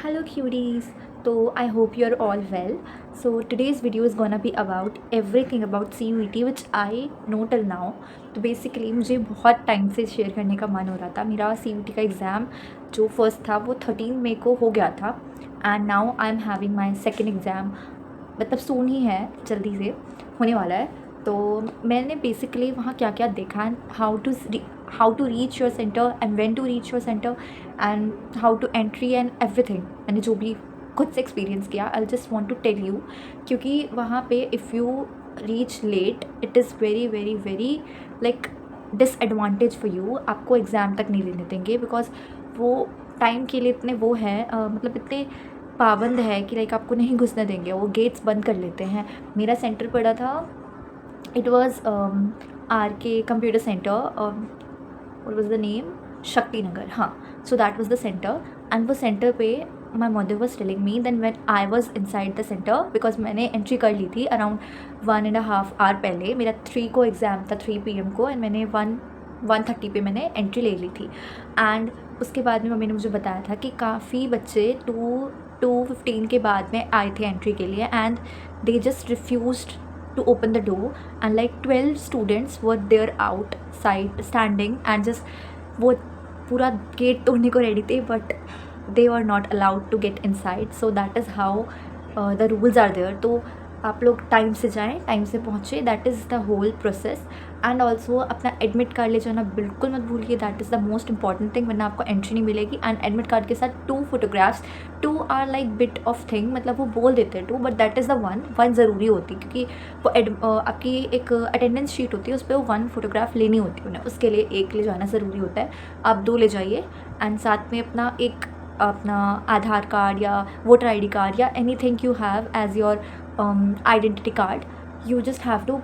Hello cuties. So I hope you're all well. So today's video is gonna be about everything about CUET which I know till now. तो basically मुझे बहुत time से share करने का मन हो रहा था. मेरा CUET का एग्ज़ाम जो फर्स्ट था वो 13 मई को हो गया था and now I am having my second exam. मतलब सून ही है, जल्दी से होने वाला है. तो मैंने बेसिकली वहाँ क्या क्या देखा and how to reach your centre and when to reach your centre and how to entry and everything. मैंने जो भी खुद से एक्सपीरियंस किया I just want to tell you, क्योंकि वहाँ पे if you reach late it is very very very like disadvantage for you. आपको एग्ज़ाम तक नहीं लेने देंगे बिकॉज वो टाइम के लिए इतने वो है, मतलब इतने पाबंद है कि लाइक आपको नहीं घुसने देंगे, वो गेट्स बंद कर लेते हैं. मेरा सेंटर पड़ा था, it was RK computer centre, what was the name, Shakti Nagar. हाँ, so that was the center and वो सेंटर पे my mother was telling me then when I was inside the center because मैंने एंट्री कर ली थी around 1.5 our पहले. मेरा 3 को exam था, 3 PM को, एंड मैंने 1:30 पे मैंने एंट्री ले ली थी. एंड उसके बाद में मम्मी ने मुझे बताया था कि काफ़ी बच्चे 2:15 के बाद में आए थे एंट्री के लिए and they just refused to open the door and like 12 students were there outside standing and just वो पूरा गेट तोड़ने को रेडी थे but they were not allowed to get inside. So that is how the rules are there. तो आप लोग time से जाएं, टाइम से पहुँचे, that is the whole process. And also अपना एडमिट कार्ड ले जाना बिल्कुल मत भूलिए, that is the most important thing, वरना आपको एंट्री नहीं मिलेगी. एंड एडमिट कार्ड के साथ 2 photographs, 2 are like bit of thing, मतलब वो बोल देते हैं 2 but that is the one ज़रूरी होती है, क्योंकि वो आपकी एक अटेंडेंस शीट होती है, उस पर वो 1 फोटोग्राफ लेनी होती है उन्हें, उसके लिए 1 ले जाना ज़रूरी होता है. आप 2 ले जाइए एंड साथ में अपना आधार कार्ड या वोटर ID कार्ड या any thing you have as your identity card, you just have to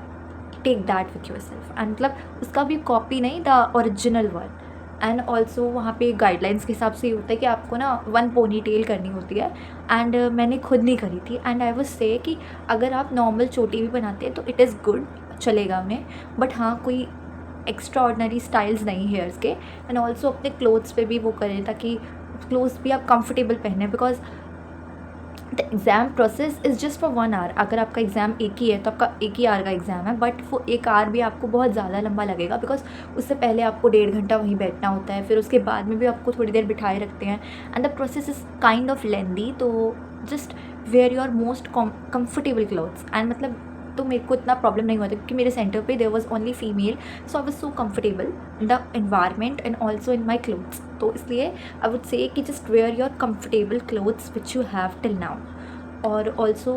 take that with your self. And मतलब उसका भी कॉपी नहीं, the original one. And also वहाँ पे गाइडलाइंस के हिसाब से ये होता है कि आपको ना 1 पोनी टेल करनी होती है एंड मैंने खुद नहीं करी थी. एंड आई वुड से कि अगर आप नॉर्मल चोटी भी बनाते हैं तो इट इज़ गुड, चलेगा उन्हें, बट हाँ कोई एक्स्ट्रा ऑर्डनरी स्टाइल्स नहीं हेयर्स के. एंड ऑल्सो अपने क्लोथ्स पे भी वो करें ताकि क्लोथ्स भी आप कंफर्टेबल पहने, because the exam process is just for 1 hour. अगर आपका एग्ज़ाम एक ही है तो आपका 1 ही आवर का एग्ज़ाम है, बट वो 1 आवर भी आपको बहुत ज़्यादा लंबा लगेगा बिकॉज उससे पहले आपको 1.5 घंटा वहीं बैठना होता है, फिर उसके बाद में भी आपको थोड़ी देर बिठाए रखते हैं and the process is kind of lengthy. तो just wear your most comfortable clothes. And मतलब तो मेरे को इतना प्रॉब्लम नहीं हुआ था क्योंकि मेरे सेंटर पे there was only female, so I was so comfortable in the environment and also in my clothes. तो इसलिए आई वुड से कि just wear your comfortable clothes which you have till now. और also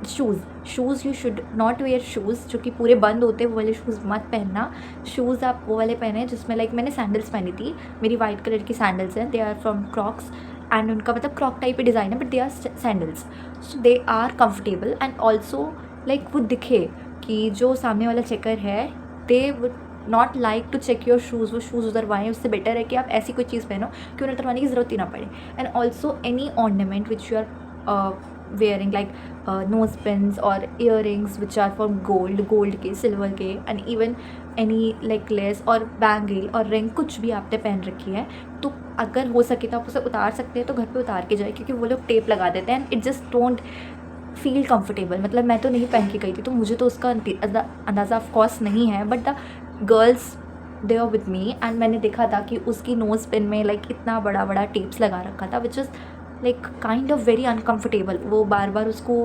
shoes you should not wear shoes जो कि पूरे बंद होते हैं, वो वाले शूज़ मत पहनना. शूज़ आप वो वाले पहने जिसमें लाइक मैंने सैंडल्स पहनी थी, मेरी वाइट कलर की सैंडल्स हैं, they are from Crocs and उनका मतलब क्रॉक टाइप ही डिज़ाइन है but they are sandals, so they are comfortable. And also like वो दिखे कि जो सामने वाला चेकर है they would not like to check your shoes, वो शूज़ उतरवाएँ. उससे बेटर है कि आप ऐसी कोई चीज़ पहनो कि उन्हें उतरवाने की ज़रूरत ही ना पड़े. And also any ornament which you are wearing like nose pins or earrings which are from gold के, silver के, and even any necklace और bangle और ring कुछ भी आपने पहन रखी है तो अगर हो सके तो आप उसे उतार सकते हैं, तो घर पे उतार के जाए, क्योंकि वो लोग टेप लगा देते हैं and it just don't feel comfortable. मतलब मैं तो नहीं पहन के गई थी तो मुझे तो उसका अंदाज़ा ऑफ कोर्स नहीं है, but the girls they are with me and मैंने देखा था कि उसकी नोज़ पिन में लाइक इतना बड़ा बड़ा टेप्स लगा रखा था which is like kind of very uncomfortable. वो बार बार उसको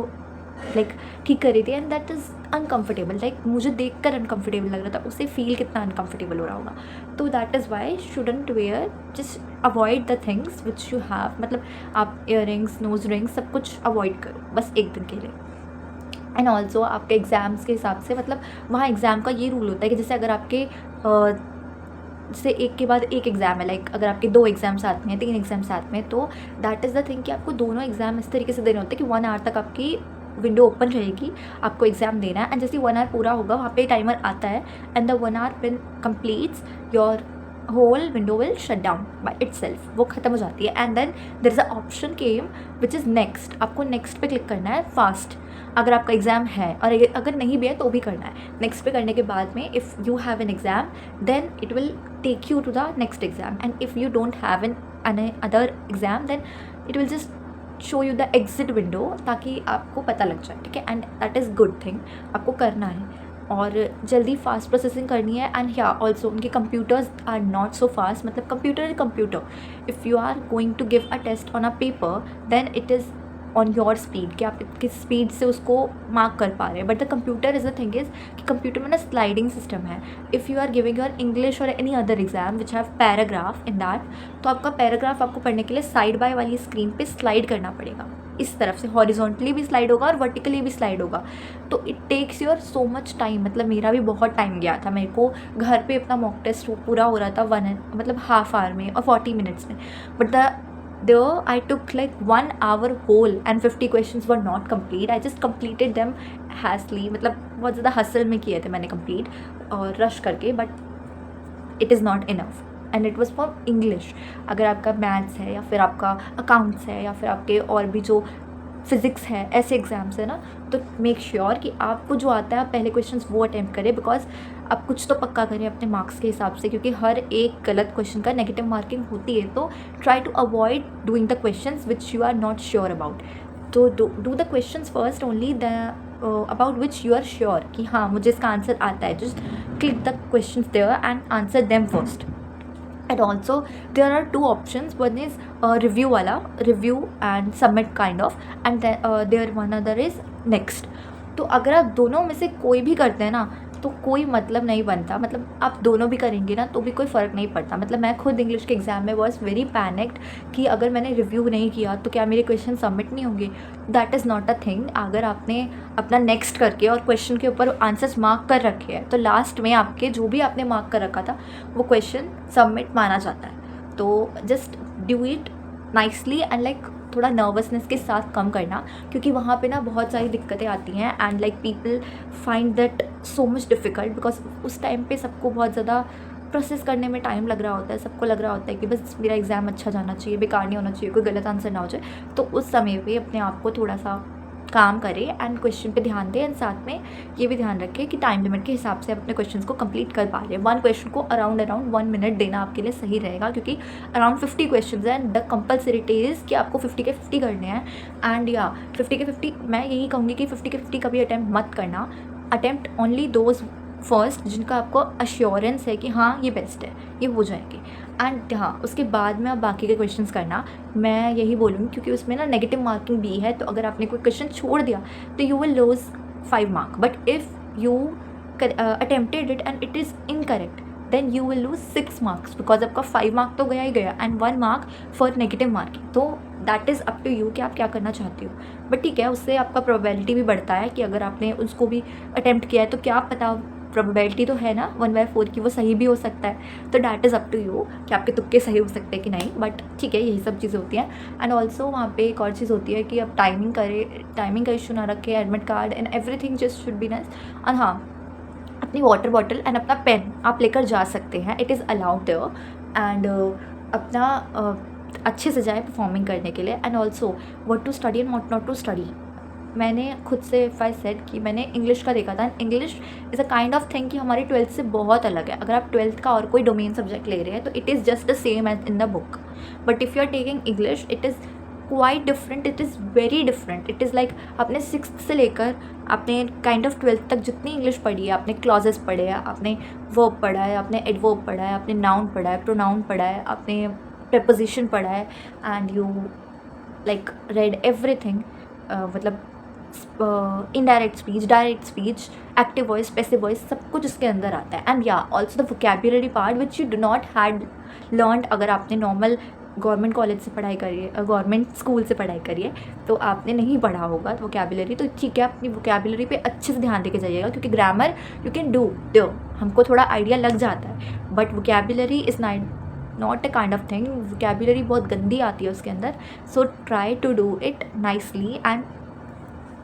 लाइक ठीक कर रही थी and that is uncomfortable. Like मुझे देख कर अनकम्फर्टेबल लग रहा था, उसे फील कितना अनकम्फर्टेबल हो रहा होगा. तो that is why shouldn't wear, just avoid the things which you have. मतलब आप ईयरिंग्स, नोज रिंग्स सब कुछ अवॉइड करो बस एक दिन के लिए. एंड ऑल्सो आपके एग्ज़ाम्स के हिसाब से, मतलब वहाँ एग्ज़ाम का ये रूल होता है कि जैसे अगर आपके जैसे एक के बाद एक एग्ज़ाम है, लाइक अगर आपके 2 एग्ज़ाम साथ में हैं, 3 एग्ज़ाम साथ में, तो दैट इज़ द थिंग कि आपको दोनों एग्ज़ाम इस तरीके से देने होते हैं कि 1 आवर तक आपकी विंडो ओपन रहेगी, आपको एग्ज़ाम देना है. एंड जैसे 1 आवर पूरा होगा वहाँ पे टाइमर आता है and the 1 hour when completes your whole window will shut down by itself, वो ख़त्म हो जाती है. And then there is a option came which is next. आपको नेक्स्ट पे क्लिक करना है फास्ट अगर आपका एग्ज़ाम है, और अगर नहीं भी है तो भी करना है. नेक्स्ट पे करने के बाद में if you have an exam then it will take you to the next exam, and if you don't have an other exam then it will just show you the exit window, ताकि आपको पता लग जाए, ठीक है। And that is good thing, आपको करना है और जल्दी फास्ट प्रोसेसिंग करनी है। एंड या ऑल्सो उनके computers are not so fast, मतलब computer is computer. If you are going to give a test on a paper then it is on your speed, कि आप किस स्पीड से उसको मार्क कर पा रहे हैं। But the computer is the thing is कि कंप्यूटर में ना स्लाइडिंग सिस्टम है। If you are giving your English और any other exam which have paragraph in that, तो आपका पैराग्राफ आपको पढ़ने के लिए साइड बाय वाली स्क्रीन पे स्लाइड करना पड़ेगा। इस तरफ से हॉरिजॉन्टली भी स्लाइड होगा और वर्टिकली भी स्लाइड होगा। तो it takes your so much time, मतलब मेरा भी बहुत टाइम गया था। मेरे को घर पे अपना मॉक टेस्ट पूरा हो रहा था मतलब हाफ आवर में और 40 मिनट्स में। But there I took like 1 hour whole and 50 questions were not complete. I just completed them hastily, मतलब बहुत ज़्यादा हसल में किए थे मैंने complete और रश करके, but it is not enough and it was for English. अगर आपका मैथ्स है या फिर आपका अकाउंट्स है या फिर आपके और भी जो फिज़िक्स है, ऐसे एग्ज़ाम्स है ना, तो मेक श्योर कि आपको जो आता है आप पहले क्वेश्चंस वो अटैम्प्ट करें, बिकॉज आप कुछ तो पक्का करें अपने मार्क्स के हिसाब से, क्योंकि हर एक गलत क्वेश्चन का नेगेटिव मार्किंग होती है। तो try to avoid doing the questions which you are not sure about. तो do the questions first only the about which you are sure कि हाँ मुझे इसका आंसर आता है। Just click the questions there and answer them first. And also there are two options, one is review wala, review and submit kind of, and then there one other is next। तो अगर आप दोनों में से कोई भी करते हैं ना तो कोई मतलब नहीं बनता, मतलब आप दोनों भी करेंगे ना तो भी कोई फ़र्क नहीं पड़ता। मतलब मैं खुद इंग्लिश के एग्ज़ाम में वॉज वेरी पैनिक्ड कि अगर मैंने रिव्यू नहीं किया तो क्या मेरे क्वेश्चन सबमिट नहीं होंगे। That is not a thing. अगर आपने अपना नेक्स्ट करके और क्वेश्चन के ऊपर आंसर्स मार्क कर रखे हैं तो लास्ट में आपके जो भी आपने मार्क कर रखा था वो क्वेश्चन सबमिट माना जाता है। तो just do it nicely and like थोड़ा नर्वसनेस के साथ कम करना, क्योंकि वहाँ पे ना बहुत सारी दिक्कतें आती हैं and like people find that so much difficult, because उस टाइम पे सबको बहुत ज़्यादा प्रोसेस करने में टाइम लग रहा होता है। सबको लग रहा होता है कि बस मेरा एग्ज़ाम अच्छा जाना चाहिए, बेकार नहीं होना चाहिए, कोई गलत आंसर ना हो जाए। तो उस समय पे अपने आप को थोड़ा सा काम करें एंड क्वेश्चन पे ध्यान दें एंड साथ में ये भी ध्यान रखें कि टाइम लिमिट के हिसाब से अपने क्वेश्चंस को कंप्लीट कर पा रहे हैं। वन क्वेश्चन को अराउंड 1 मिनट देना आपके लिए सही रहेगा, क्योंकि अराउंड 50 क्वेश्चंस हैं। द कंपल्सरी इज कि आपको 50 के 50 करने हैं। एंड या 50 के 50 मैं यही कहूँगी कि 50 के 50 कभी अटैम्प्ट मत करना। अटैम्प्ट ओनली दोज फर्स्ट जिनका आपको अश्योरेंस है कि हाँ ये बेस्ट है, ये हो जाएंगे। एंड हाँ उसके बाद में आप बाकी के क्वेश्चंस करना, मैं यही बोलूँगी, क्योंकि उसमें ना नेगेटिव मार्किंग भी है। तो अगर आपने कोई क्वेश्चन छोड़ दिया तो you will lose 5 mark, but if you attempted it and it is incorrect then you will lose 6 marks, because आपका 5 मार्क तो गया ही गया and 1 mark for negative marking. तो that is up to you कि आप क्या करना चाहते हो। बट ठीक है, उससे आपका प्रोबेबिलिटी भी बढ़ता है कि अगर आपने उसको भी अटैम्प्ट किया है तो क्या पता, प्रोबेबिलिटी तो है ना 1/4 की, वो सही भी हो सकता है। तो that is up to you कि आपके तुक्के सही हो सकते हैं कि नहीं। बट ठीक है, यही सब चीज़ें होती हैं। एंड ऑल्सो वहाँ पे एक और चीज़ होती है कि आप टाइमिंग करें, टाइमिंग का इशू ना रखें, admit card and everything just should be nice. और हाँ अपनी वाटर बॉटल एंड अपना पेन आप लेकर जा सकते हैं, it is allowed there. And अपना अच्छे से जाए परफॉर्मिंग करने के लिए। And also what to study and what not to study. मैंने खुद से इफ़ आई सेड कि मैंने इंग्लिश का देखा था। English is a kind of thing कि हमारी 12th से बहुत अलग है। अगर आप 12th का और कोई डोमेन सब्जेक्ट ले रहे हैं तो it is just the same as in the book, but if you are taking English it is quite different, it is very different. It is like आपने 6th से लेकर आपने काइंड ऑफ 12th तक जितनी इंग्लिश पढ़ी है, आपने clauses पढ़े हैं, आपने वर्ब पढ़ा है, आपने एडवर्ब पढ़ा है, आपने नाउन पढ़ा है, प्रोनाउन पढ़ा है, आपने प्रेपोजिशन पढ़ा है, and you like read everything, मतलब indirect speech, direct speech, active voice, passive voice, सब कुछ इसके अंदर आता है। एंड या also the vocabulary part which you do not had learned अगर आपने नॉर्मल गवर्नमेंट कॉलेज से पढ़ाई करी है, गवर्नमेंट स्कूल से पढ़ाई करी है, तो आपने नहीं पढ़ा होगा वोकैबुलरी। तो ठीक है, अपनी वोकैबुलरी पे अच्छे से ध्यान देके जाइएगा, क्योंकि ग्रामर यू कैन डू हमको थोड़ा आइडिया लग जाता है, but vocabulary is not a kind of thing. Vocabulary बहुत गंदी आती है उसके अंदर। So try to do it nicely and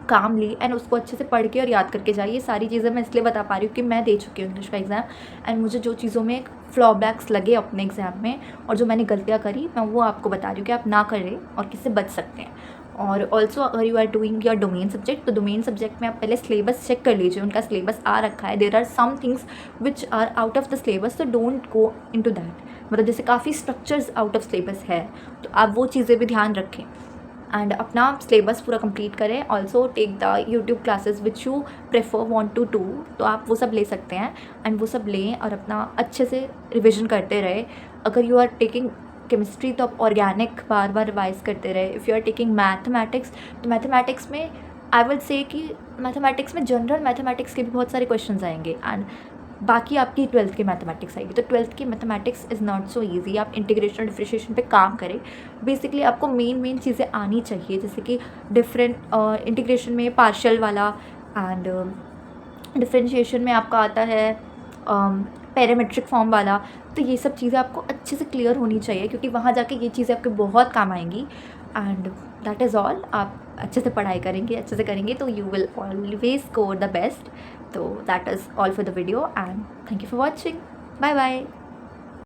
calmly and उसको अच्छे से पढ़ के और याद करके जाइए। सारी चीज़ें मैं इसलिए बता पा रही हूँ कि मैं दे चुकी हूँ इंग्लिश का एग्ज़ाम, एंड मुझे जो चीज़ों में फ्लॉबैक्स लगे अपने एग्ज़ाम में और जो मैंने गलतियाँ करी मैं वो आपको बता रही हूँ कि आप ना करें और किससे बच सकते हैं। और ऑल्सो अगर you are doing your domain subject, तो डोमेन सब्जेक्ट में आप पहले सिलेबस चेक कर लीजिए, उनका सिलेबस आ रखा है। There are some things which are out of the syllabus, तो don't go in to that. मतलब जैसे काफ़ी स्ट्रक्चर्स आउट ऑफ सिलेबस है, तो आप वो चीज़ें भी ध्यान रखें एंड अपना सिलेबस पूरा कंप्लीट करें। Also take the YouTube classes which you prefer want to do, तो आप वो सब ले सकते हैं एंड वो सब लें और अपना अच्छे से रिविजन करते रहे। अगर यू आर टेकिंग केमिस्ट्री तो आप ऑर्गेनिक बार बार रिवाइज करते रहे। If you are taking mathematics, तो मैथमेटिक्स में आई विल से कि मैथमेटिक्स में जनरल मैथमेटिक्स के भी बहुत सारे क्वेश्चंस आएंगे एंड बाकी आपकी 12th की मैथमेटिक्स आएगी। तो 12th की mathematics is not so easy. आप इंटीग्रेशन डिफरेंशिएशन पे काम करें। बेसिकली आपको मेन चीज़ें आनी चाहिए, जैसे कि डिफरेंट इंटीग्रेशन में पार्शियल वाला एंड डिफरेंशिएशन में आपका आता है पैरामेट्रिक फॉर्म वाला। तो ये सब चीज़ें आपको अच्छे से क्लियर होनी चाहिए, क्योंकि वहाँ जाके ये चीज़ें आपके बहुत काम आएंगी। And that is all. आप अच्छे से पढ़ाई करेंगे, अच्छे से करेंगे, तो you will always score the best. तो that is all for the video and thank you for watching. Bye bye.